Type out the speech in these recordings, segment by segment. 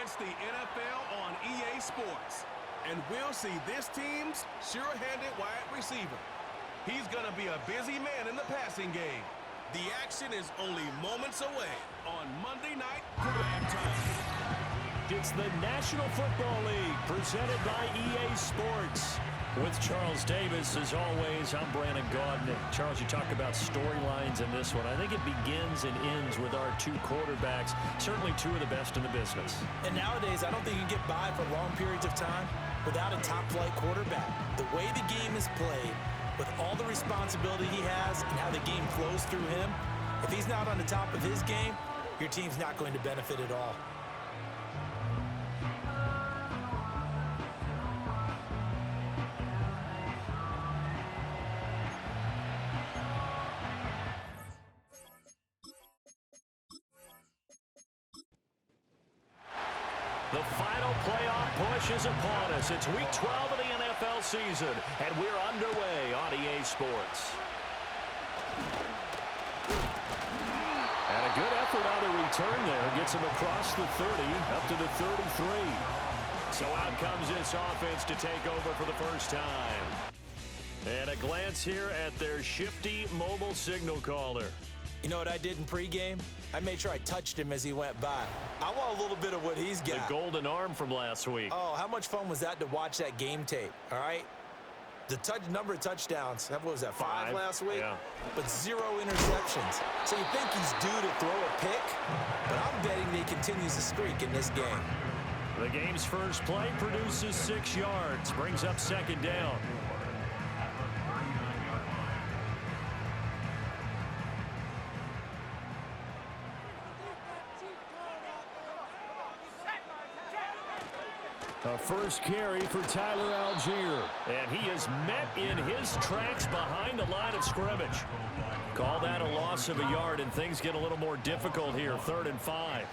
It's the NFL on EA Sports. And we'll see this team's sure-handed wide receiver. He's going to be a busy man in the passing game. The action is only moments away on Monday Night Prime Time. It's the National Football League presented by EA Sports. With Charles Davis, as always, I'm Brandon Gaudin. Charles, you talk about storylines in this one. I think it begins and ends with our two quarterbacks, certainly two of the best in the business. And nowadays, I don't think you get by for long periods of time without a top-flight quarterback. The way the game is played, with all the responsibility he has and how the game flows through him, if he's not on the top of his game, your team's not going to benefit at all. The final playoff push is upon us. It's Week 12 of the NFL season, and we're underway on EA Sports. And a good effort on the return there. Gets him across the 30, up to the 33. So out comes this offense to take over for the first time. And a glance here at their shifty mobile signal caller. You know what I did in pregame? I made sure I touched him as he went by. I want a little bit of what he's got. The golden arm from last week. Oh, how much fun was that to watch that game tape, all right? The number of touchdowns, what was that, 5 last week? Yeah. But 0 interceptions. So you think he's due to throw a pick? But I'm betting that he continues the streak in this game. The game's first play produces 6 yards, brings up second down. A first carry for Tyler Algier. And he is met in his tracks behind the line of scrimmage. Call that a loss of a yard, and things get a little more difficult here. 3rd and 5.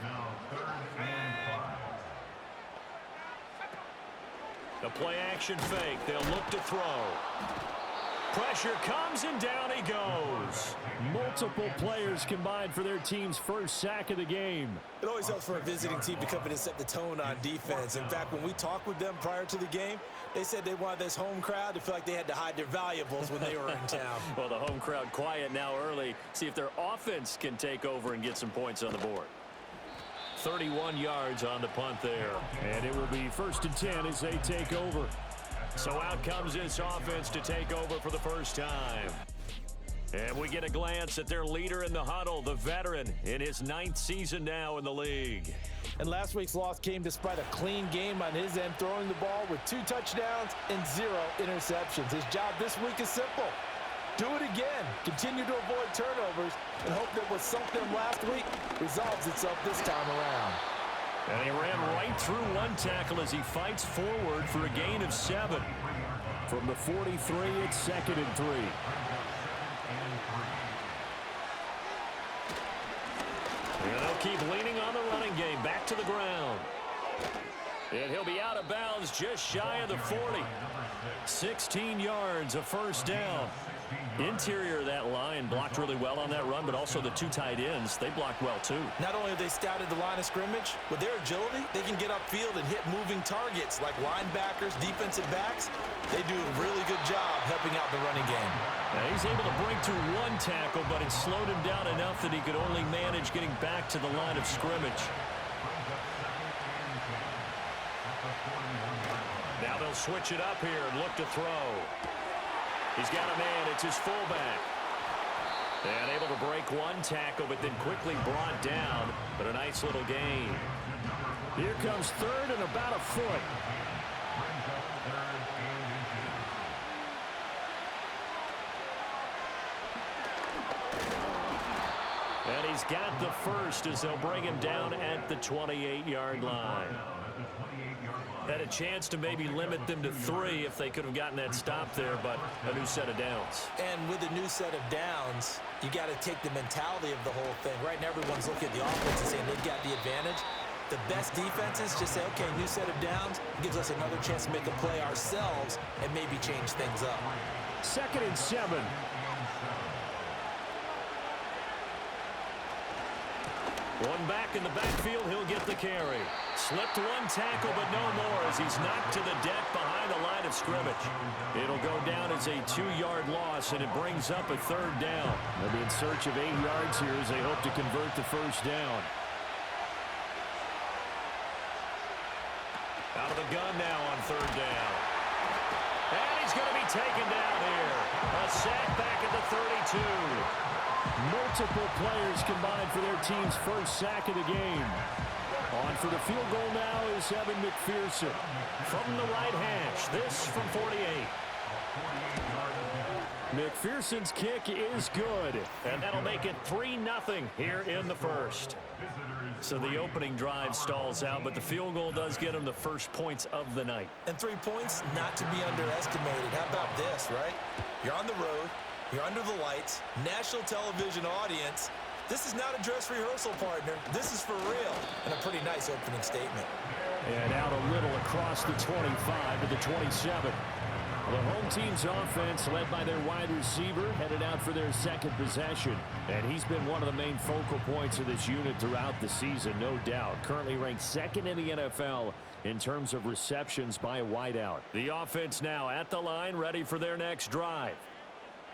The play action fake. They'll look to throw. Pressure comes, and down he goes. Multiple players combined for their team's first sack of the game. It always helps for a visiting team to come in and set the tone on defense. In fact, when we talked with them prior to the game, they said they wanted this home crowd to feel like they had to hide their valuables when they were in town. Well, the home crowd quiet now early. See if their offense can take over and get some points on the board. 31 yards on the punt there. And it will be 1st and 10 as they take over. So out comes this offense to take over for the first time. And we get a glance at their leader in the huddle, the veteran, in his 9th season now in the league. And last week's loss came despite a clean game on his end, throwing the ball with 2 touchdowns and 0 interceptions. His job this week is simple. Do it again. Continue to avoid turnovers and hope that what sunk them last week resolves itself this time around. And he ran right through one tackle as he fights forward for a gain of 7. From the 43, it's 2nd and 3. And they'll keep leaning on the running game. Back to the ground. And he'll be out of bounds just shy of the 40. 16 yards, a first down. Interior of that line blocked really well on that run, but also the 2 tight ends, they blocked well too. Not only have they scouted the line of scrimmage, with their agility, they can get upfield and hit moving targets like linebackers, defensive backs. They do a really good job helping out the running game. Now he's able to break through 1 tackle, but it slowed him down enough that he could only manage getting back to the line of scrimmage. Now they'll switch it up here and look to throw. He's got a man. It's his fullback. And able to break 1 tackle, but then quickly brought down. But a nice little gain. Here comes 3rd and about a foot. And he's got the first as they'll bring him down at the 28-yard line. Had a chance to maybe limit them to 3 if they could have gotten that stop there, but a new set of downs. And with a new set of downs, you got to take the mentality of the whole thing. Right now, everyone's looking at the offense and saying they've got the advantage. The best defenses just say, okay, new set of downs, gives us another chance to make a play ourselves and maybe change things up. 2nd and 7. One back in the backfield, he'll get the carry. Slipped one tackle, but no more as he's knocked to the deck behind the line of scrimmage. It'll go down as a 2-yard loss, and it brings up a 3rd down. They'll be in search of 8 yards here as they hope to convert the 1st down. Out of the gun now on 3rd down. And he's going to be taken down here. A sack back at the 32. Multiple players combined for their team's 1st sack of the game. On for the field goal now is Evan McPherson. From the right hash, this from 48. McPherson's kick is good. And that'll make it 3-0 here in the 1st. So the opening drive stalls out, but the field goal does get him the first points of the night. And 3 points, not to be underestimated. How about this, right? You're on the road. You're under the lights. National television audience. This is not a dress rehearsal, partner. This is for real. And a pretty nice opening statement. And out a little across the 25 to the 27. The home team's offense, led by their wide receiver, headed out for their 2nd possession. And he's been one of the main focal points of this unit throughout the season, no doubt. Currently ranked 2nd in the NFL in terms of receptions by a wideout. The offense now at the line, ready for their next drive.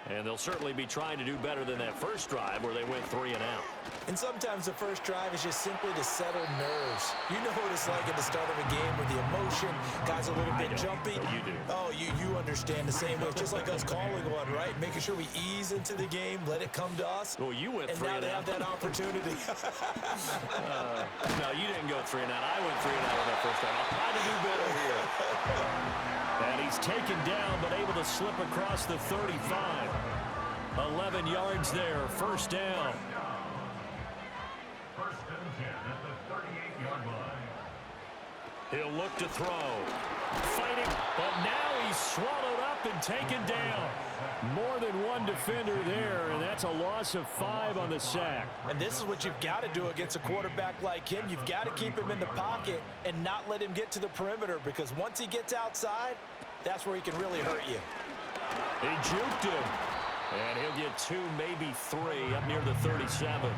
And they'll certainly be trying to do better than that first drive where they went 3 and out. And sometimes the first drive is just simply to settle nerves. You know what it's like at the start of a game with the emotion. Guys are a little bit jumpy. You do. Oh, you understand the same way. It's just like us calling one, right? Making sure we ease into the game, let it come to us. Well, you went 3 and out. And now they have that opportunity. No, you didn't go 3 and out. I went 3 and out on that first drive. I'll try to do better here. And he's taken down, but able to slip across the 35. 11 yards there, 1st down. 1st and 10 at the 38-yard line. He'll look to throw. Fighting, but now he's swallowed up and taken down. More than one defender there, and that's a loss of 5 on the sack. And this is what you've got to do against a quarterback like him. You've got to keep him in the pocket and not let him get to the perimeter, because once he gets outside, that's where he can really hurt you. He juked him. And he'll get 2, maybe 3 up near the 37.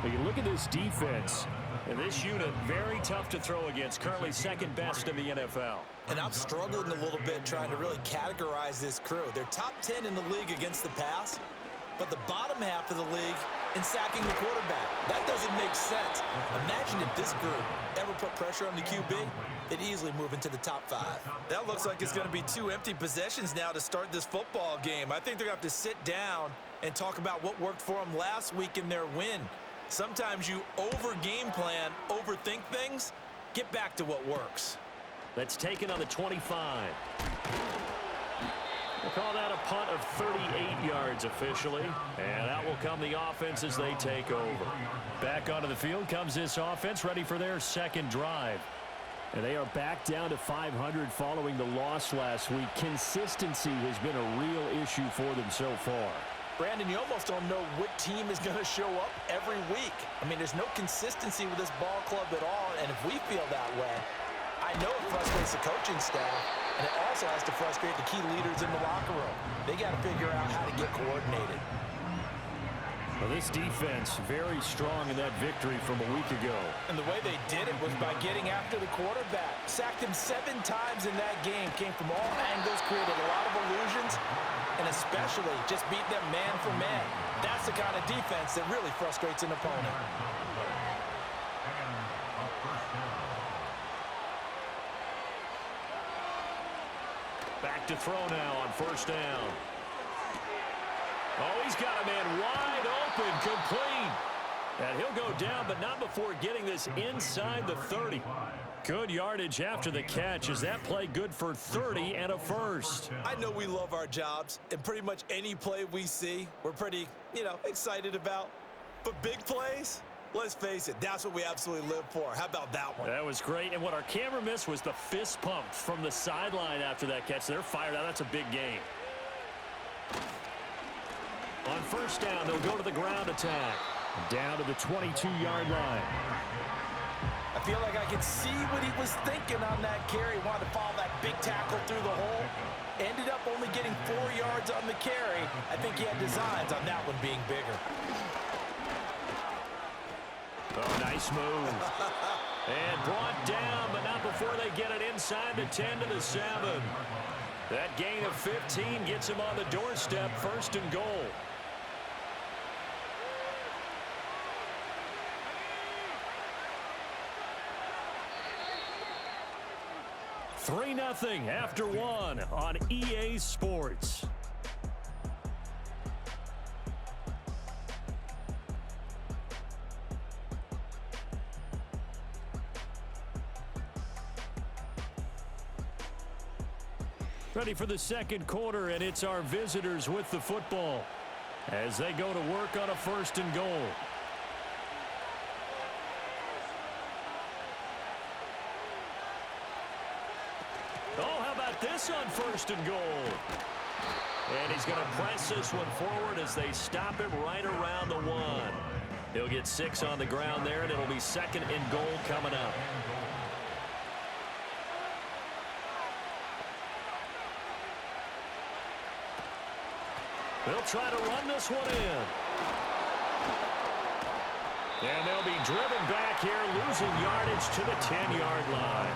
You look at this defense. And this unit, very tough to throw against. Currently 2nd best in the NFL. And I'm struggling a little bit trying to really categorize this crew. They're top 10 in the league against the pass, but the bottom half of the league in sacking the quarterback. That doesn't make sense. Imagine if this group ever put pressure on the QB, they'd easily move into the top 5. That looks like it's going to be 2 empty possessions now to start this football game. I think they're going to have to sit down and talk about what worked for them last week in their win. Sometimes you over-game plan, overthink things. Get back to what works. That's taken on the 25. We'll call that a punt of 38 yards officially. And out will come the offense as they take over. Back onto the field comes this offense, ready for their 2nd drive. And they are back down to 500 following the loss last week. Consistency has been a real issue for them so far. Brandon, you almost don't know what team is going to show up every week. I mean, there's no consistency with this ball club at all, and if we feel that way, I know it frustrates the coaching staff, and it also has to frustrate the key leaders in the locker room. They got to figure out how to get coordinated. Well, this defense very strong in that victory from a week ago. And the way they did it was by getting after the quarterback. Sacked him 7 times in that game. Came from all angles, created a lot of illusions, and especially just beat them man for man. That's the kind of defense that really frustrates an opponent. Back to throw now on 1st down. Oh, he's got a man wide open, complete. And he'll go down, but not before getting this inside the 30. Good yardage after the catch. Is that play good for 30 and a first? I know we love our jobs, and pretty much any play we see, we're pretty, excited about. But big plays, let's face it, that's what we absolutely live for. How about that one? That was great. And what our camera missed was the fist pump from the sideline after that catch. They're fired out. That's a big game. On 1st down, they'll go to the ground attack. Down to the 22-yard line. I feel like I could see what he was thinking on that carry. He wanted to follow that big tackle through the hole. Ended up only getting 4 yards on the carry. I think he had designs on that one being bigger. Oh, nice move. And brought down, but not before they get it inside the 10 to the 7. That gain of 15 gets him on the doorstep, 1st and goal. 3-0 after 1 on EA Sports. Ready for the second quarter, and it's our visitors with the football as they go to work on a 1st and goal. Oh, how about this on 1st and goal? And he's going to press this one forward as they stop it right around the 1. He'll get 6 on the ground there, and it'll be 2nd and goal coming up. They'll try to run this one in. And they'll be driven back here, losing yardage to the 10-yard line.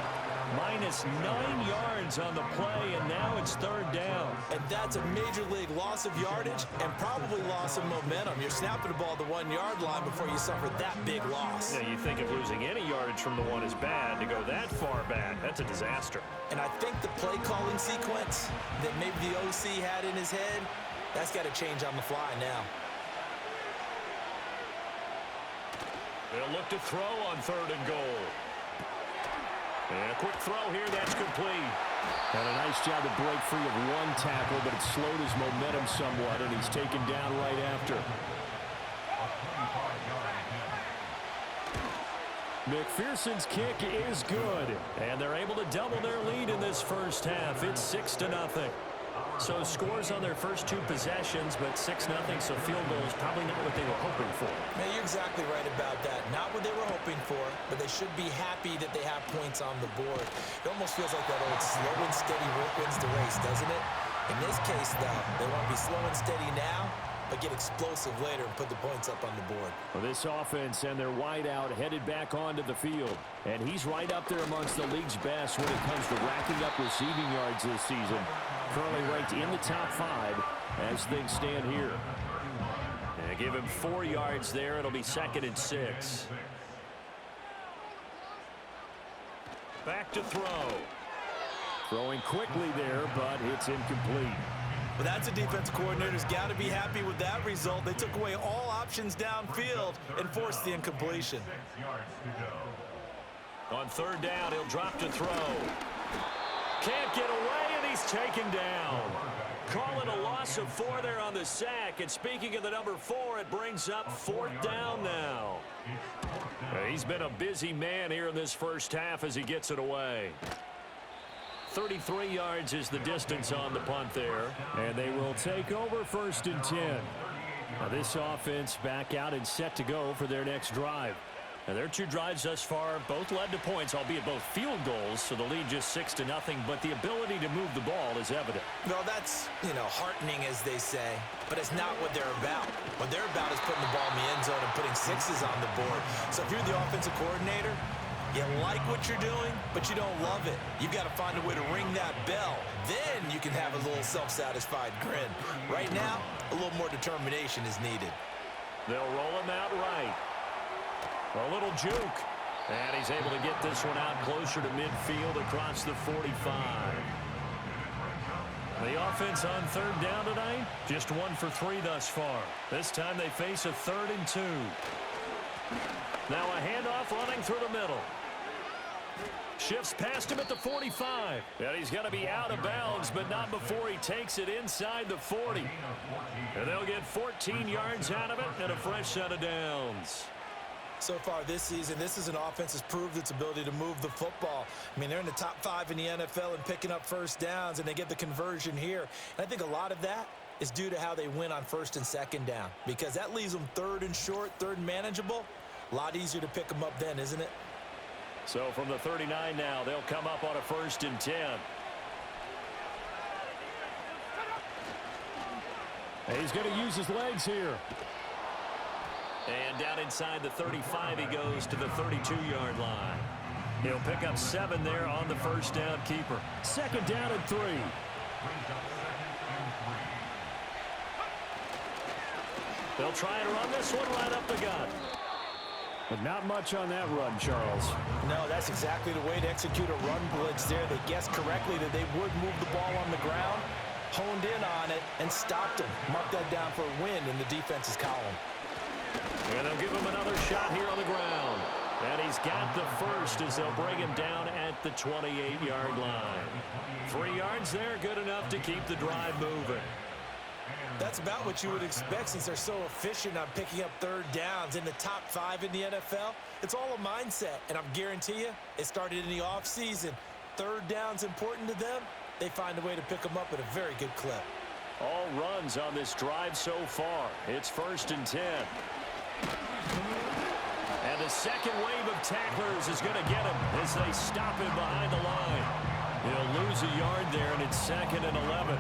-9 yards on the play, and now it's 3rd down. And that's a major league loss of yardage and probably loss of momentum. You're snapping the ball to the 1-yard line before you suffer that big loss. Yeah, you think of losing any yardage from the 1 is bad. To go that far back, that's a disaster. And I think the play calling sequence that maybe the OC had in his head, that's got to change on the fly now. They'll look to throw on 3rd and goal. And a quick throw here, that's complete. And a nice job to break free of 1 tackle, but it slowed his momentum somewhat, and he's taken down right after. McPherson's kick is good. And they're able to double their lead in this first half. It's 6-0. So scores on their first 2 possessions, but 6-0, so field goal is probably not what they were hoping for. Man, you're exactly right about that. Not what they were hoping for, but they should be happy that they have points on the board. It almost feels like that old slow and steady wins the race, doesn't it? In this case, though, they want to be slow and steady now, but get explosive later and put the points up on the board. Well, this offense and their wideout headed back onto the field. And he's right up there amongst the league's best when it comes to racking up receiving yards this season. Currently ranked in the top 5 as things stand here. And give him 4 yards there. It'll be 2nd and 6. Back to throw. Throwing quickly there, but it's incomplete. Well, that's a defensive coordinator's got to be happy with that result. They took away all options downfield and forced the incompletion. On 3rd down, he'll drop to throw. Can't get away, and he's taken down. Call it a loss of 4 there on the sack. And speaking of the number 4, it brings up 4th down now. He's been a busy man here in this first half as he gets it away. 33 yards is the distance on the punt there. And they will take over 1st and 10. Now this offense back out and set to go for their next drive. And their 2 drives thus far both led to points, albeit both field goals, so the lead just 6-0, but the ability to move the ball is evident. Well, that's, heartening, as they say, but it's not what they're about. What they're about is putting the ball in the end zone and putting 6s on the board. So if you're the offensive coordinator, you like what you're doing, but you don't love it. You've got to find a way to ring that bell. Then you can have a little self-satisfied grin. Right now, a little more determination is needed. They'll roll him out right. A little juke. And he's able to get this one out closer to midfield across the 45. The offense on 3rd down tonight, just 1 for 3 thus far. This time they face a 3rd and 2. Now a handoff running through the middle. Shifts past him at the 45. And he's going to be out of bounds, but not before he takes it inside the 40. And they'll get 14 yards out of it and a fresh set of downs. So far this season, this is an offense that's proved its ability to move the football. I mean, they're in the top 5 in the NFL and picking up 1st downs, and they get the conversion here. And I think a lot of that is due to how they win on 1st and 2nd down, because that leaves them 3rd and short, 3rd and manageable. A lot easier to pick them up then, isn't it? So from the 39 now, they'll come up on a 1st and 10. He's going to use his legs here. And down inside the 35, he goes to the 32-yard line. He'll pick up 7 there on the first down keeper. Second down and 3. They'll try and run this one right up the gut. But not much on that run, Charles. No, that's exactly the way to execute a run blitz there. They guessed correctly that they would move the ball on the ground, honed in on it, and stopped him. Mark that down for a win in the defense's column. And they'll give him another shot here on the ground. And he's got the first as they'll bring him down at the 28-yard line. 3 yards there, good enough to keep the drive moving. That's about what you would expect since they're so efficient on picking up third downs in the top 5 in the NFL. It's all a mindset, and I guarantee you, it started in the offseason. Third down's important to them. They find a way to pick them up at a very good clip. All runs on this drive so far. It's 1st and 10. And the second wave of tacklers is going to get him as they stop him behind the line. He'll lose a yard there, and it's 2nd and 11.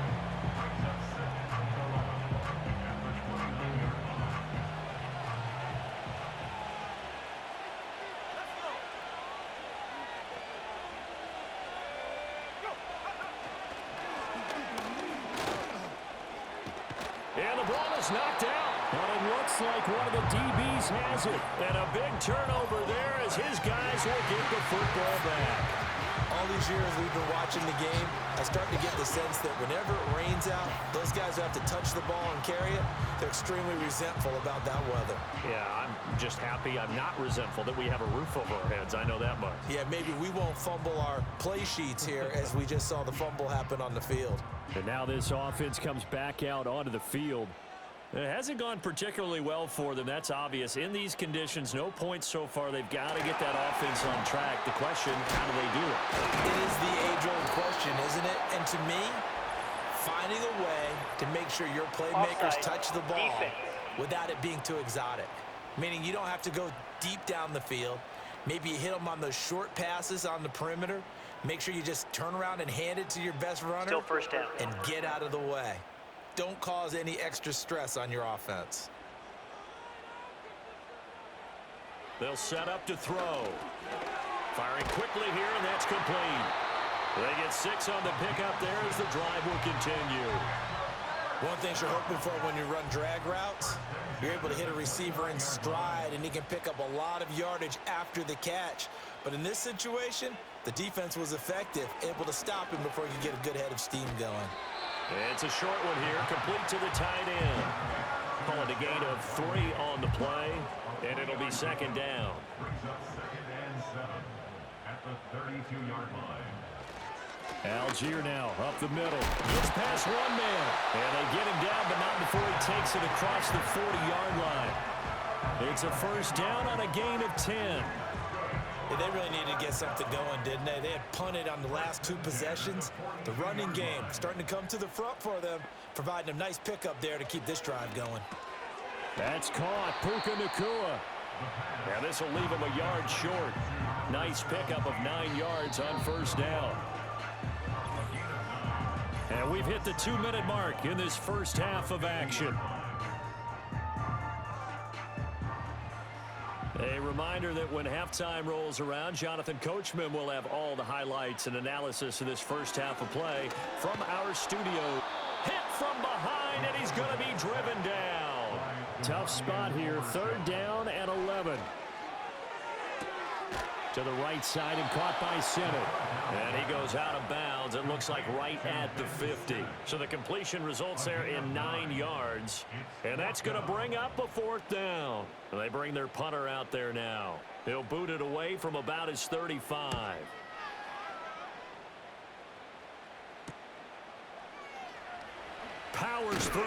And the ball is knocked out. And it looks like one of the DBs has it. And a big turnover there as his guys will get the football back. All these years we've been watching the game, I start to get the sense that whenever it rains out, those guys who have to touch the ball and carry it, they're extremely resentful about that weather. Yeah, I'm just happy I'm not resentful that we have a roof over our heads. I know that much. Yeah, maybe we won't fumble our play sheets here as we just saw the fumble happen on the field. And now this offense comes back out onto the field. It hasn't gone particularly well for them. That's obvious. In these conditions, no points so far. They've got to get that offense on track. The question, how do they do it? It is the age-old question, isn't it? And to me, finding a way to make sure your playmakers touch the ball without it being too exotic. Meaning you don't have to go deep down the field. Maybe you hit them on those short passes on the perimeter. Make sure you just turn around and hand it to your best runner. Still first down. And get out of the way. Don't cause any extra stress on your offense. They'll set up to throw. Firing quickly here, and that's complete. They get 6 on the pickup there as the drive will continue. One thing you're hoping for when you run drag routes, you're able to hit a receiver in stride, and he can pick up a lot of yardage after the catch. But in this situation, the defense was effective, able to stop him before he could get a good head of steam going. It's a short one here, complete to the tight end. Call it a gain of 3 on the play, and it'll be 2nd down. Brings up 2nd and 7 at the 32-yard line. Algier now up the middle. Gets past one man. And they get him down, but not before he takes it across the 40-yard line. It's a 1st down on a gain of 10. Yeah, they really needed to get something going, didn't they? They had punted on the last 2 possessions. The running game starting to come to the front for them, providing a nice pickup there to keep this drive going. That's caught. Puka Nacua. Now this will leave him a yard short. Nice pickup of 9 yards on 1st down. And we've hit the 2-minute mark in this first half of action. A reminder that when halftime rolls around, Jonathan Coachman will have all the highlights and analysis of this first half of play from our studio. Hit from behind, and he's going to be driven down. Tough spot here. 3rd down and 11. To the right side and caught by Simmons. And he goes out of bounds. It looks like right at the 50. So the completion results there in 9 yards. And that's going to bring up a 4th down. And they bring their punter out there now. He'll boot it away from about his 35. Powers through.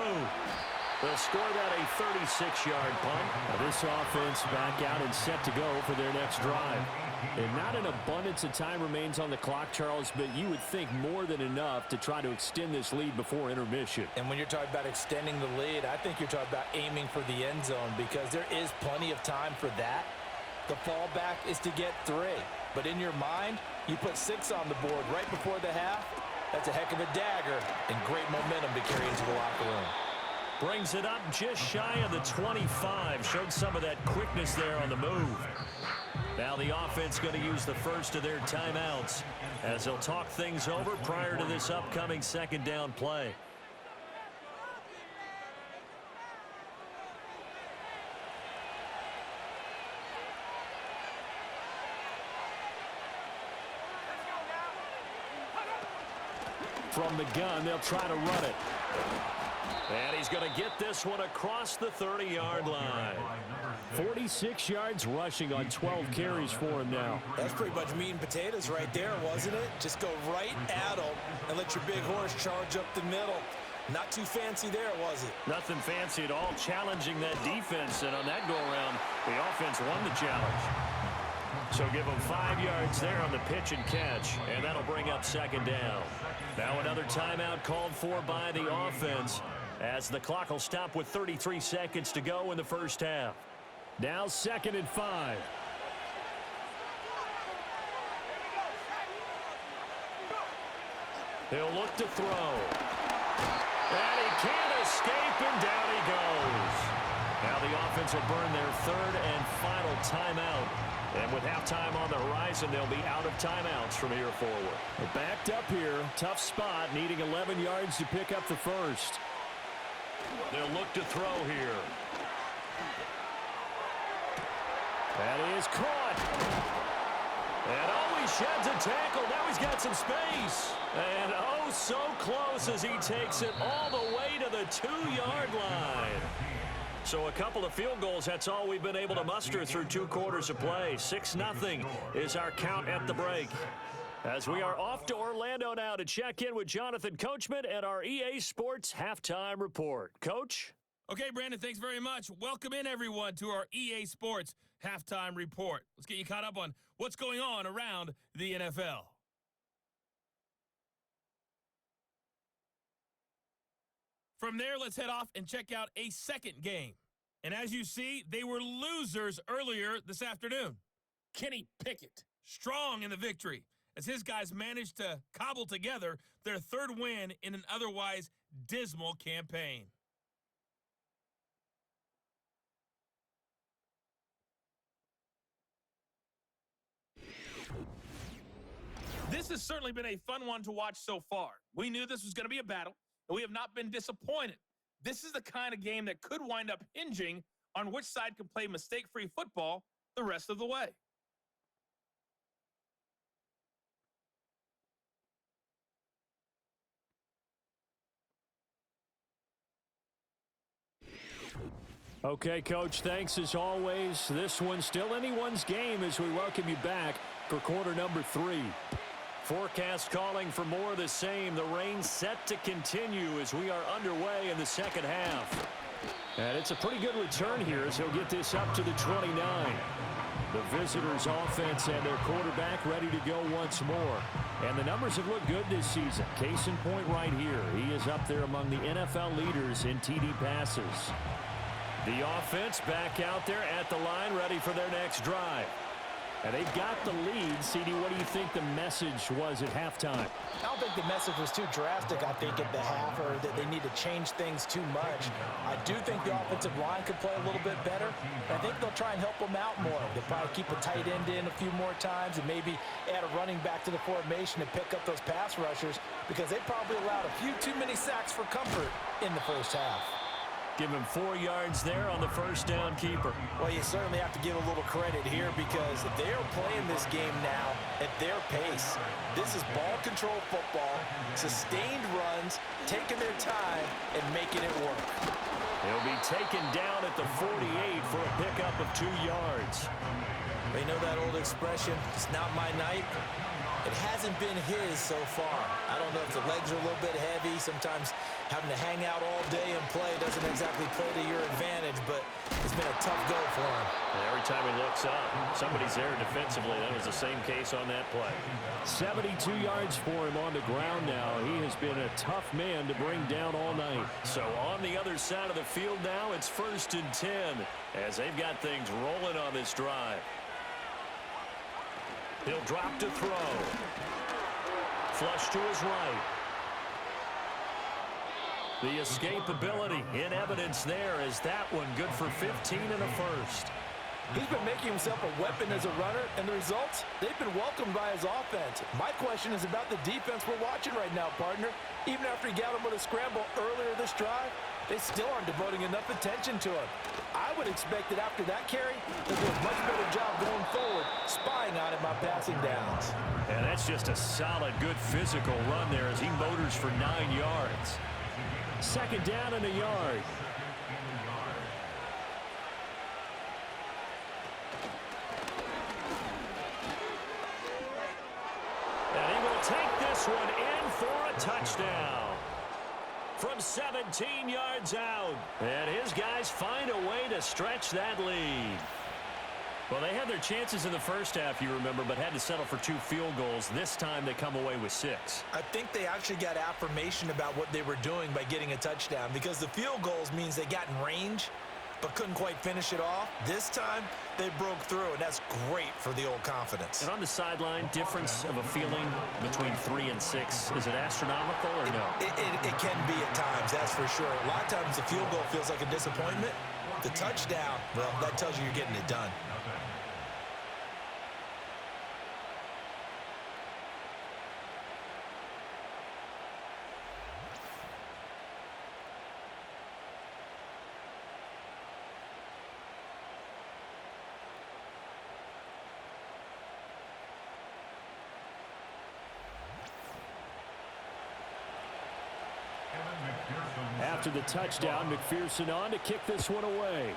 They'll score that a 36-yard punt. Now this offense back out and set to go for their next drive. And not an abundance of time remains on the clock, Charles, but you would think more than enough to try to extend this lead before intermission. And when you're talking about extending the lead, I think you're talking about aiming for the end zone because there is plenty of time for that. The fallback is to get 3. But in your mind, you put 6 on the board right before the half. That's a heck of a dagger and great momentum to carry into the locker room. Brings it up just shy of the 25. Showed some of that quickness there on the move. Now the offense going to use the first of their timeouts as they'll talk things over prior to this upcoming second down play. From the gun, they'll try to run it. And he's going to get this one across the 30-yard line. 46 yards rushing on 12 carries for him now. That's pretty much meat and potatoes right there, wasn't it? Just go right at them and let your big horse charge up the middle. Not too fancy there, was it? Nothing fancy at all, challenging that defense. And on that go-around, the offense won the challenge. So give them 5 yards there on the pitch and catch, and that'll bring up second down. Now another timeout called for by the offense as the clock will stop with 33 seconds to go in the first half. Now 2nd and 5. He'll look to throw. And he can't escape, and down he goes. Now the offense will burn their 3rd and final timeout. And with halftime on the horizon, they'll be out of timeouts from here forward. Backed up here. Tough spot, needing 11 yards to pick up the first. They'll look to throw here. That is caught. And oh, he sheds a tackle. Now he's got some space. And oh, so close as he takes it all the way to the 2-yard line. So a couple of field goals, that's all we've been able to muster through 2 quarters of play. 6-0 is our count at the break. As we are off to Orlando now to check in with Jonathan Coachman at our EA Sports Halftime Report. Coach? Okay, Brandon, thanks very much. Welcome in, everyone, to our EA Sports Halftime Report. Let's get you caught up on what's going on around the NFL. From there, let's head off and check out a second game. And as you see, they were losers earlier this afternoon. Kenny Pickett, strong in the victory, as his guys managed to cobble together their 3rd win in an otherwise dismal campaign. This has certainly been a fun one to watch so far. We knew this was going to be a battle, and we have not been disappointed. This is the kind of game that could wind up hinging on which side can play mistake-free football the rest of the way. Okay, Coach, thanks as always. This one's still anyone's game as we welcome you back for quarter number 3. Forecast calling for more of the same. The rain set to continue as we are underway in the second half. And it's a pretty good return here as he'll get this up to the 29. The visitors' offense and their quarterback ready to go once more. And the numbers have looked good this season. Case in point right here. He is up there among the NFL leaders in TD passes. The offense back out there at the line, ready for their next drive. And they've got the lead. CD, what do you think the message was at halftime? I don't think the message was too drastic, I think, at the half, or that they need to change things too much. I do think the offensive line could play a little bit better. I think they'll try and help them out more. They'll probably keep a tight end in a few more times and maybe add a running back to the formation to pick up those pass rushers, because they probably allowed a few too many sacks for comfort in the first half. Give him 4 yards there on the first down keeper. Well, you certainly have to give a little credit here because they're playing this game now at their pace. This is ball control football, sustained runs, taking their time, and making it work. He'll be taken down at the 48 for a pickup of 2 yards. They know that old expression, it's not my night. It hasn't been his so far. I don't know if the legs are a little bit heavy. Sometimes having to hang out all day and play doesn't exactly play to your advantage, but it's been a tough go for him. And every time he looks up, somebody's there defensively. That was the same case on that play. 72 yards for him on the ground now. He has been a tough man to bring down all night. So on the other side of the field now, it's 1st and 10 as they've got things rolling on this drive. He'll drop to throw. Flush to his right. The escapability in evidence there as that one good for 15 in the first. He's been making himself a weapon as a runner, and the results, they've been welcomed by his offense. My question is about the defense we're watching right now, partner. Even after he got him with a scramble earlier this drive, they still aren't devoting enough attention to him. I would expect that after that carry, they'll do a much better job going forward, spying on him on passing downs. And that's just a solid, good physical run there as he motors for 9 yards. Second down and a yard. And he will take this one in for a touchdown. From 17 yards out. And his guys find a way to stretch that lead. Well, they had their chances in the first half, you remember, but had to settle for 2 field goals. This time they come away with 6. I think they actually got affirmation about what they were doing by getting a touchdown, because the field goals means they got in range but couldn't quite finish it off. This time they broke through, and that's great for the old confidence. And on the sideline, difference of a feeling between 3 and 6, is it astronomical or no? It can be at times, that's for sure. A lot of times the field goal feels like a disappointment. The touchdown, well, that tells you you're getting it done. After the touchdown, McPherson on to kick this one away.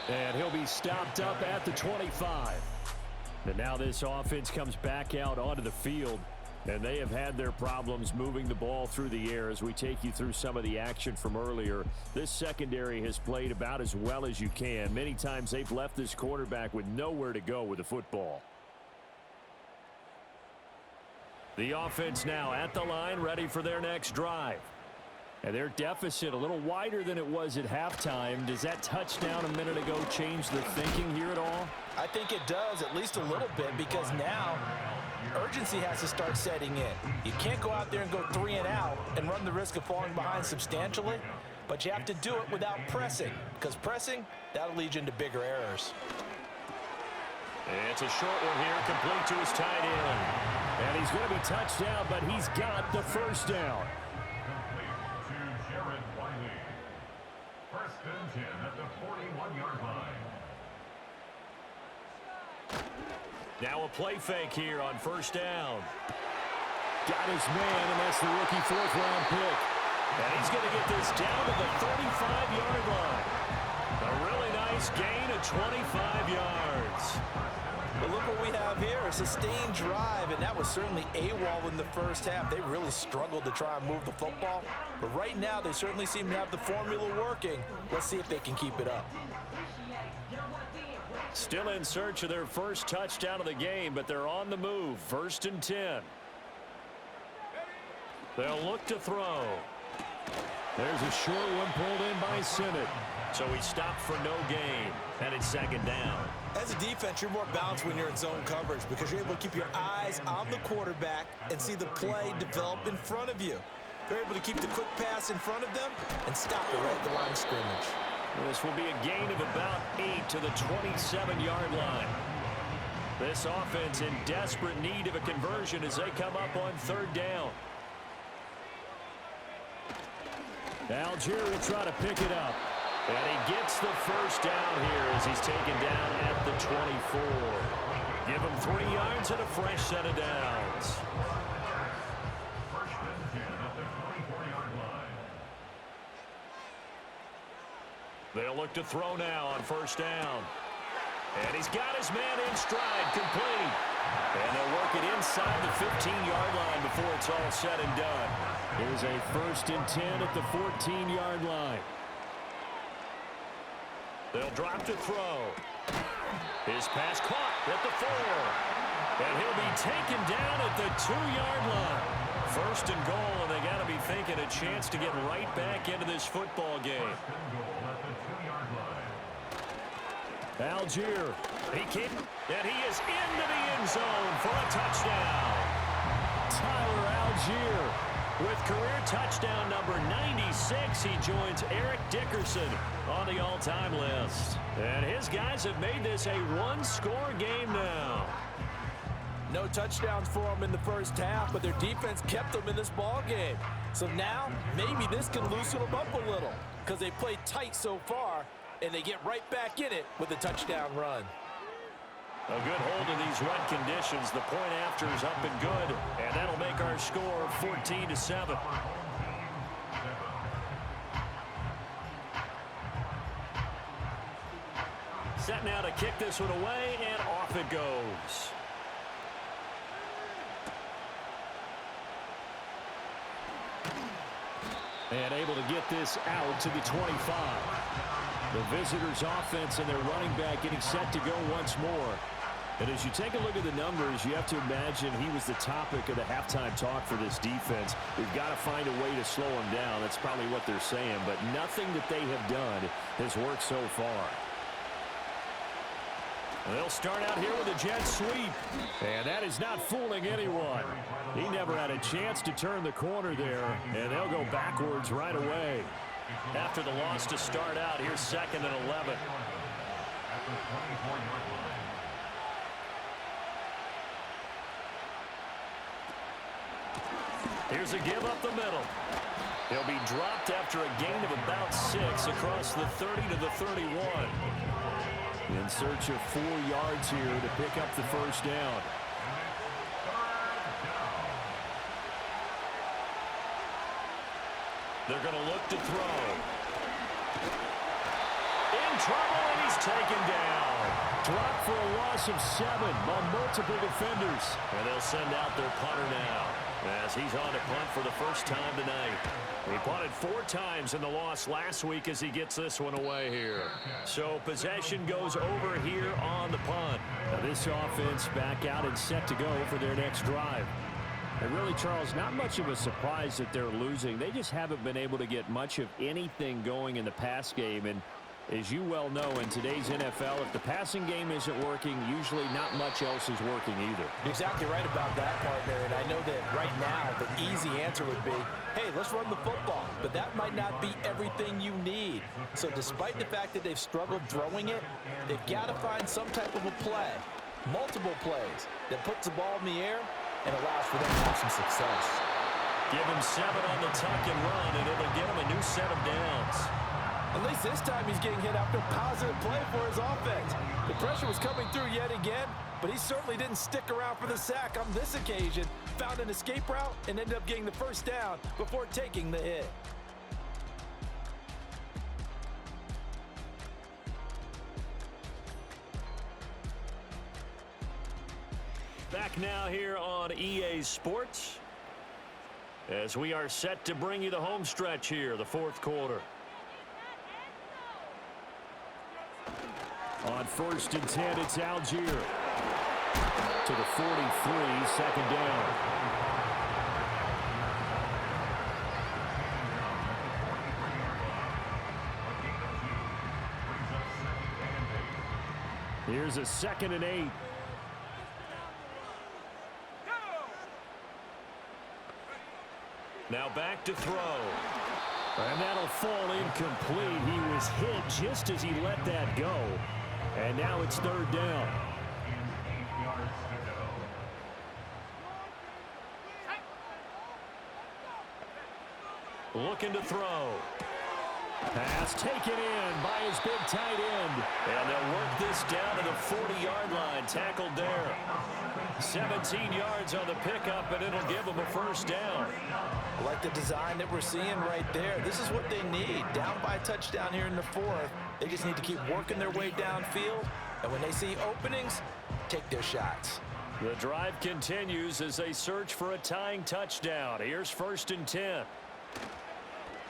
And he'll be stopped up at the 25. And now this offense comes back out onto the field. And they have had their problems moving the ball through the air as we take you through some of the action from earlier. This secondary has played about as well as you can. Many times they've left this quarterback with nowhere to go with the football. The offense now at the line, ready for their next drive. And their deficit a little wider than it was at halftime. Does that touchdown a minute ago change their thinking here at all? I think it does, at least a little bit, because now urgency has to start setting in. You can't go out there and go 3 and out and run the risk of falling behind substantially, but you have to do it without pressing, because pressing, that'll lead you into bigger errors. It's a short one here, complete to his tight end. And he's going to be touched down, but he's got the first down. First and 10 at the 41-yard line. Now a play fake here on first down. Got his man, and that's the rookie 4th-round pick. And he's going to get this down to the 35-yard line. A really nice gain of 25 yards. But look what we have here, a sustained drive, and that was certainly AWOL in the first half. They really struggled to try and move the football. But right now, they certainly seem to have the formula working. Let's see if they can keep it up. Still in search of their first touchdown of the game, but they're on the move. 1st and 10. They'll look to throw. There's a short one pulled in by Sinnott. So he stopped for no gain, and it's 2nd down. As a defense, you're more balanced when you're in zone coverage because you're able to keep your eyes on the quarterback and see the play develop in front of you. You're able to keep the quick pass in front of them and stop it right at the line of scrimmage. This will be a gain of about 8 to the 27-yard line. This offense in desperate need of a conversion as they come up on 3rd down. Algier will try to pick it up. And he gets the first down here as he's taken down at the 24. Give him 3 yards and a fresh set of downs. First and 10 at the 24-yard line. They'll look to throw now on 1st down. And he's got his man in stride, complete. And they'll work it inside the 15-yard line before it's all said and done. Here's a 1st and 10 at the 14-yard line. They'll drop to throw. His pass caught at the 4. And he'll be taken down at the 2-yard line. 1st and goal, and they got to be thinking a chance to get right back into this football game. Algier. He came, and he is into the end zone for a touchdown. Tyler Algier. With career touchdown number 96, he joins Eric Dickerson on the all-time list. And his guys have made this a one-score game now. No touchdowns for them in the first half, but their defense kept them in this ball game. So now, maybe this can loosen them up a little because they played tight so far, and they get right back in it with a touchdown run. A good hold of these wet conditions. The point after is up and good, and that'll make our score 14-7. Set now to kick this one away, and off it goes. And able to get this out to the 25. The visitors' offense and their running back getting set to go once more. And as you take a look at the numbers, you have to imagine he was the topic of the halftime talk for this defense. We've got to find a way to slow him down. That's probably what they're saying. But nothing that they have done has worked so far. They'll start out here with a jet sweep. And that is not fooling anyone. He never had a chance to turn the corner there, and they'll go backwards right away. After the loss to start out, here's 2nd and 11. Here's a give up the middle. He'll be dropped after a gain of about 6 across the 30 to the 31. In search of 4 yards here to pick up the first down. They're going to look to throw. In trouble, and he's taken down. Dropped for a loss of 7 by multiple defenders. And they'll send out their punter now as he's on to punt for the first time tonight. He punted 4 times in the loss last week as he gets this one away here. So possession goes over here on the punt. Now this offense back out and set to go for their next drive. And really, Charles, not much of a surprise that they're losing. They just haven't been able to get much of anything going in the pass game. And as you well know, in today's NFL, if the passing game isn't working, usually not much else is working either. Exactly right about that, partner. And I know that right now the easy answer would be, hey, let's run the football. But that might not be everything you need. So despite the fact that they've struggled throwing it, they've got to find some type of a play, multiple plays, that puts the ball in the air and allows for them to have some success. Give him 7 on the tuck and run, and it'll get him a new set of downs. At least this time he's getting hit after a positive play for his offense. The pressure was coming through yet again, but he certainly didn't stick around for the sack on this occasion. Found an escape route and ended up getting the first down before taking the hit. Back now here on EA Sports as we are set to bring you the home stretch here, the 4th quarter. On 1st and 10, it's Algier. To the 43, 2nd down. Here's a 2nd and 8. Now back to throw. And that'll fall incomplete. He was hit just as he let that go. And now it's 3rd down. Looking to throw. Pass taken in by his big tight end. And they'll work this down to the 40-yard line. Tackled there. 17 yards on the pickup, and it'll give them a first down. I like the design that we're seeing right there. This is what they need. Down by a touchdown here in the 4th. They just need to keep working their way downfield. And when they see openings, take their shots. The drive continues as they search for a tying touchdown. Here's 1st and 10.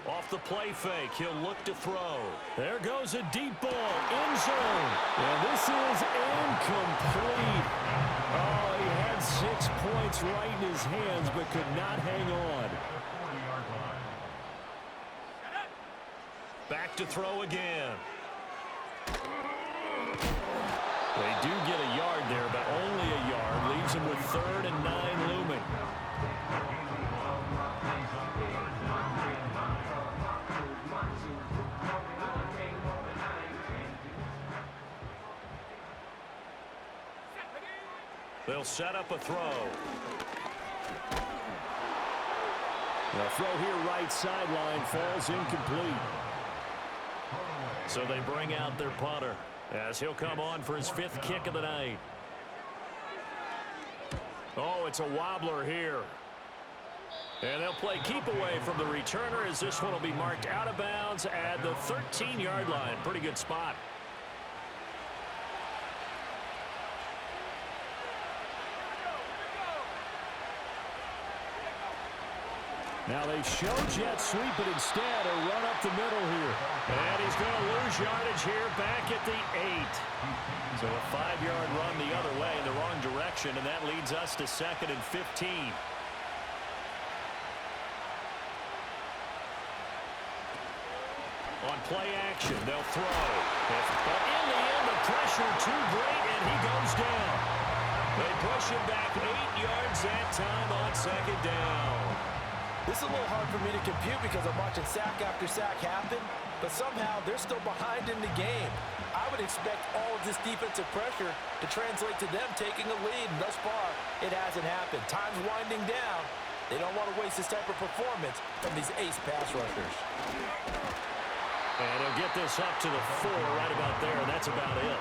Off the play fake, he'll look to throw. There goes a deep ball, end zone. And this is incomplete. Oh, he had 6 points right in his hands, but could not hang on. Back to throw again. They do get a yard there, but only a yard. Leaves him with 3rd and 9 looming. They'll set up a throw. The throw here right sideline falls incomplete. So they bring out their punter as he'll come on for his 5th kick of the night. Oh, it's a wobbler here. And they'll play keep away from the returner as this one will be marked out of bounds at the 13-yard line. Pretty good spot. Now they show jet sweep, but instead a run up the middle here. And he's going to lose yardage here back at the 8. So a 5-yard run the other way in the wrong direction, and that leads us to 2nd and 15. On play action, they'll throw. But in the end, the pressure too great, and he goes down. They push him back 8 yards that time on 2nd down. This is a little hard for me to compute because I'm watching sack after sack happen, but somehow they're still behind in the game. I would expect all of this defensive pressure to translate to them taking a lead, and thus far, it hasn't happened. Time's winding down. They don't want to waste this type of performance from these ace pass rushers. And he'll get this up to the 4 right about there, and that's about it.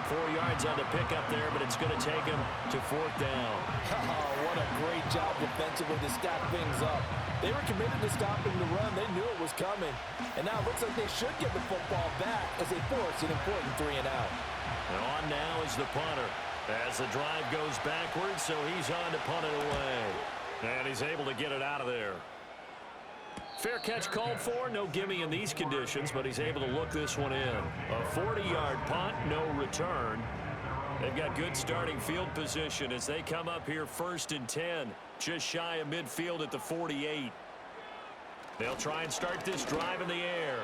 4 yards on the pickup there, but it's going to take him to 4th down. Oh, what a great job defensively to stack things up. They were committed to stopping the run. They knew it was coming. And now it looks like they should get the football back as they force an important 3 and out. And on now is the punter as the drive goes backwards, so he's on to punt it away. And he's able to get it out of there. Fair catch called for, no gimme in these conditions, but he's able to look this one in. A 40-yard punt, no return. They've got good starting field position as they come up here 1st and 10, just shy of midfield at the 48. They'll try and start this drive in the air.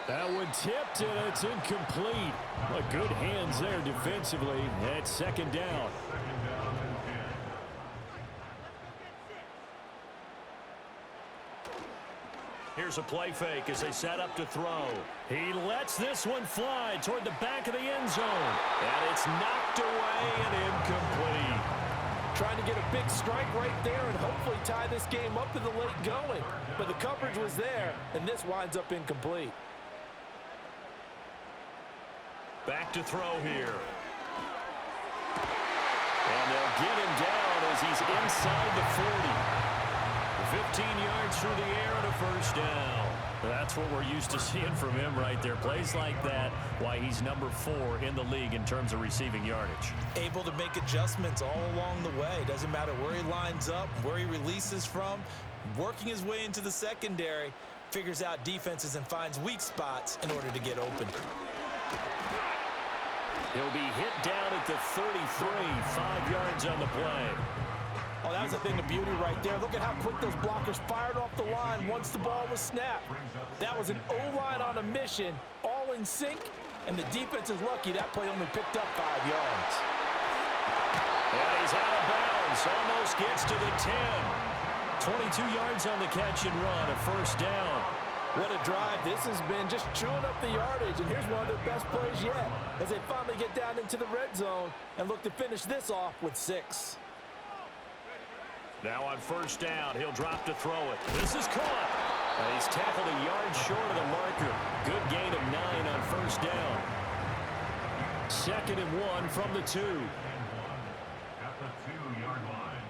That one tipped, and it's incomplete. But good hands there defensively at 2nd down. Here's a play fake as they set up to throw. He lets this one fly toward the back of the end zone. And it's knocked away and incomplete. Trying to get a big strike right there and hopefully tie this game up in the late going. But the coverage was there, and this winds up incomplete. Back to throw here. And they'll get him down as he's inside the 40. 15 yards through the air and a 1st down. That's what we're used to seeing from him right there. Plays like that, why he's number 4 in the league in terms of receiving yardage. Able to make adjustments all along the way. Doesn't matter where he lines up, where he releases from. Working his way into the secondary, figures out defenses and finds weak spots in order to get open. He'll be hit down at the 33, 5 yards on the play. Oh, that was a thing of beauty right there. Look at how quick those blockers fired off the line once the ball was snapped. That was an O-line on a mission, all in sync, and the defense is lucky that play only picked up 5 yards. And he's out of bounds, almost gets to the 10. 22 yards on the catch and run, a 1st down. What a drive. This has been just chewing up the yardage, and here's one of their best plays yet as they finally get down into the red zone and look to finish this off with 6. Now on 1st down, he'll drop to throw it. This is caught. And he's tackled a yard short of the marker. Good gain of 9 on 1st down. 2nd and 1 from the 2. At the 2-yard line.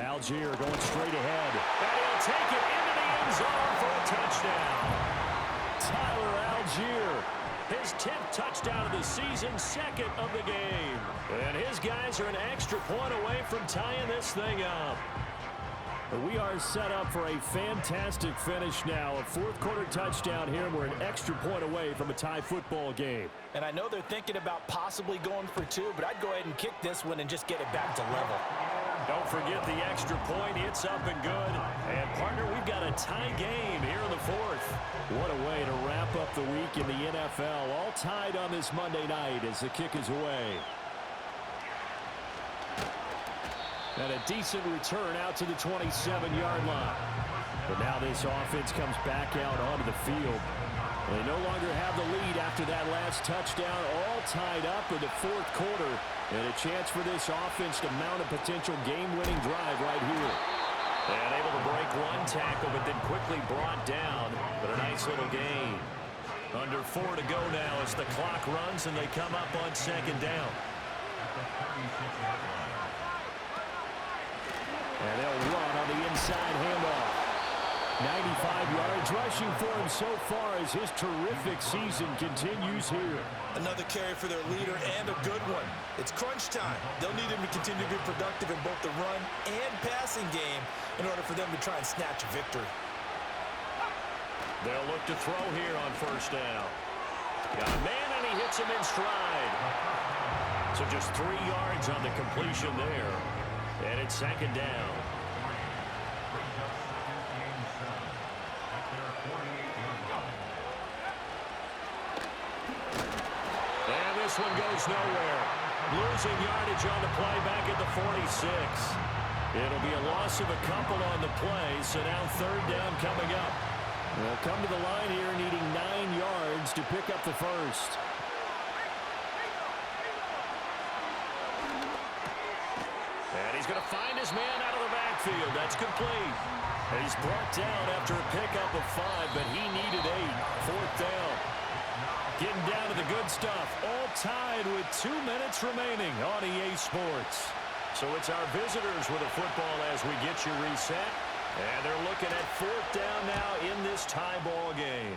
Algier going straight ahead. And he'll take it into the end zone for a touchdown. Tyler Algier. His 10th touchdown of the season, 2nd of the game. And his guys are an extra point away from tying this thing up. We are set up for a fantastic finish now. A 4th quarter touchdown here, and we're an extra point away from a tie football game. And I know they're thinking about possibly going for 2, but I'd go ahead and kick this one and just get it back to level. Don't forget the extra point. It's up and good. And, partner, we've got a tie game here in the 4th. What a way to wrap up the week in the NFL. All tied on this Monday night as the kick is away. And a decent return out to the 27-yard line. But now this offense comes back out onto the field. They no longer have the lead after that last touchdown, all tied up in the fourth quarter. And a chance for this offense to mount a potential game-winning drive right here. And able to break one tackle, but then quickly brought down. But a nice little gain. Under 4 to go now as the clock runs and they come up on second down. And they'll run on the inside handoff. 95 yards rushing for him so far as his terrific season continues here. Another carry for their leader and a good one. It's crunch time. They'll need him to continue to be productive in both the run and passing game in order for them to try and snatch a victory. They'll look to throw here on first down. Got a man and he hits him in stride. So just 3 yards on the completion there. And it's second down. And this one goes nowhere. Losing yardage on the play back at the 46. It'll be a loss of a couple on the play, so now third down coming up. They'll come to the line here needing 9 yards to pick up the first. And he's going to find his man out of the backfield. That's complete. He's brought down after a pickup of 5, but he needed 8. Fourth down. Getting down to the good stuff. All tied with 2 minutes remaining on EA Sports. So it's our visitors with the football as we get you reset. And they're looking at fourth down now in this tie ball game.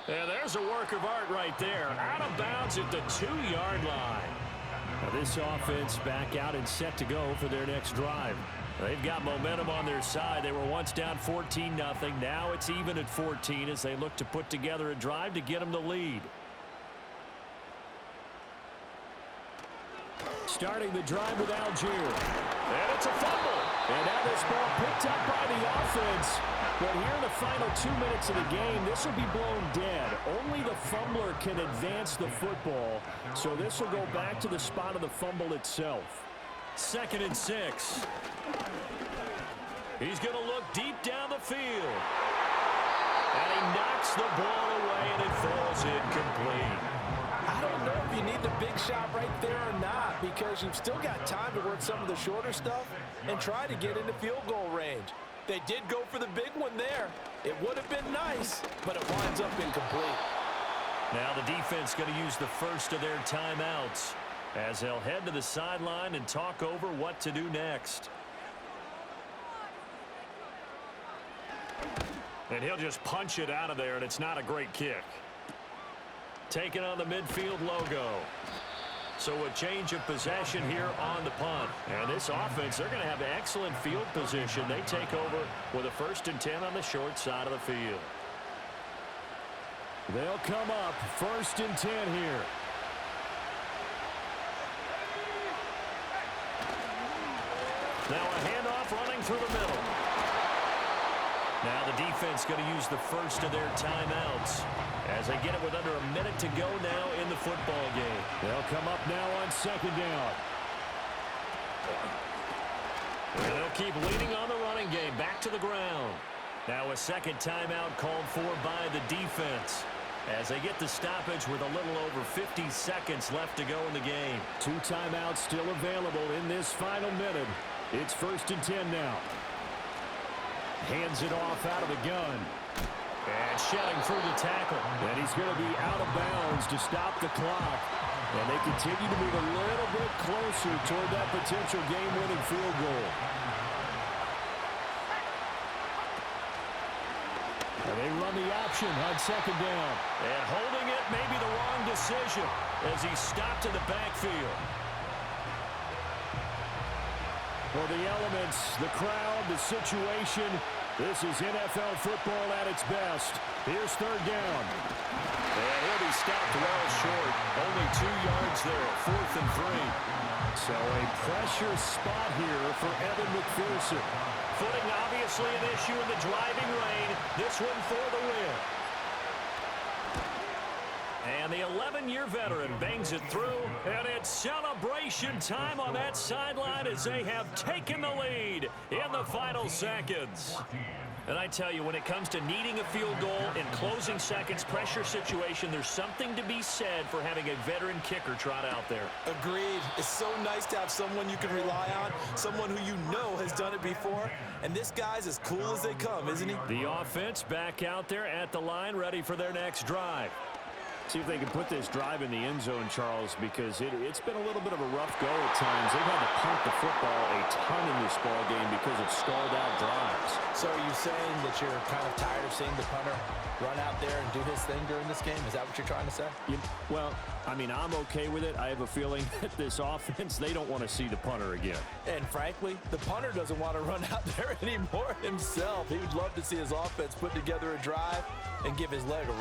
And there's a work of art right there. Out of bounds at the 2-yard line. Now this offense back out and set to go for their next drive. They've got momentum on their side. They were once down 14-0. Now it's even at 14 as they look to put together a drive to get them the lead. Starting the drive with Algier. And it's a fumble. And now this ball picked up by the offense. But here in the final 2 minutes of the game, this will be blown dead. Only the fumbler can advance the football. So this will go back to the spot of the fumble itself. 2nd and 6. He's going to look deep down the field. And he knocks the ball away, and it falls incomplete. I don't know if you need the big shot right there or not, because you've still got time to work some of the shorter stuff and try to get into field goal range. They did go for the big one there. It would have been nice, but it winds up incomplete. Now the defense going to use the first of their timeouts as they'll head to the sideline and talk over what to do next. And he'll just punch it out of there, and it's not a great kick. Taking on the midfield logo. So a change of possession here on the punt. And this offense, they're going to have excellent field position. They take over with a 1st and 10 on the short side of the field. They'll come up 1st and 10 here. Now a handoff running through the middle. Now the defense going to use the first of their timeouts as they get it with under a minute to go now in the football game. They'll come up now on 2nd down. And they'll keep leading on the running game. Back to the ground. Now a second timeout called for by the defense as they get the stoppage with a little over 50 seconds left to go in the game. 2 timeouts still available in this final minute. It's 1st and 10 now. Hands it off out of the gun. And shedding through the tackle. And he's going to be out of bounds to stop the clock. And they continue to move a little bit closer toward that potential game-winning field goal. And they run the option on 2nd down. And holding it may be the wrong decision as he stopped in the backfield. For the elements, the crowd, the situation, this is NFL football at its best. Here's 3rd down. And he'll be stopped well short. Only 2 yards there, 4th and 3. So a pressure spot here for Evan McPherson. Footing obviously an issue in the driving rain. This one for the win. And the 11-year veteran bangs it through, and it's celebration time on that sideline as they have taken the lead in the final seconds. And I tell you, when it comes to needing a field goal in closing seconds, pressure situation, there's something to be said for having a veteran kicker trot out there. Agreed. It's so nice to have someone you can rely on, someone who you know has done it before. And this guy's as cool as they come, isn't he? The offense back out there at the line, ready for their next drive. See if they can put this drive in the end zone, Charles, because it's been a little bit of a rough go at times. They've had to punt the football a ton in this ball game because it stalled out drives. So are you saying that you're kind of tired of seeing the punter run out there and do his thing during this game? Is that what you're trying to say? Well, I mean, I'm okay with it. I have a feeling that this offense, they don't want to see the punter again. And frankly, the punter doesn't want to run out there anymore himself. He would love to see his offense put together a drive and give his leg a rest.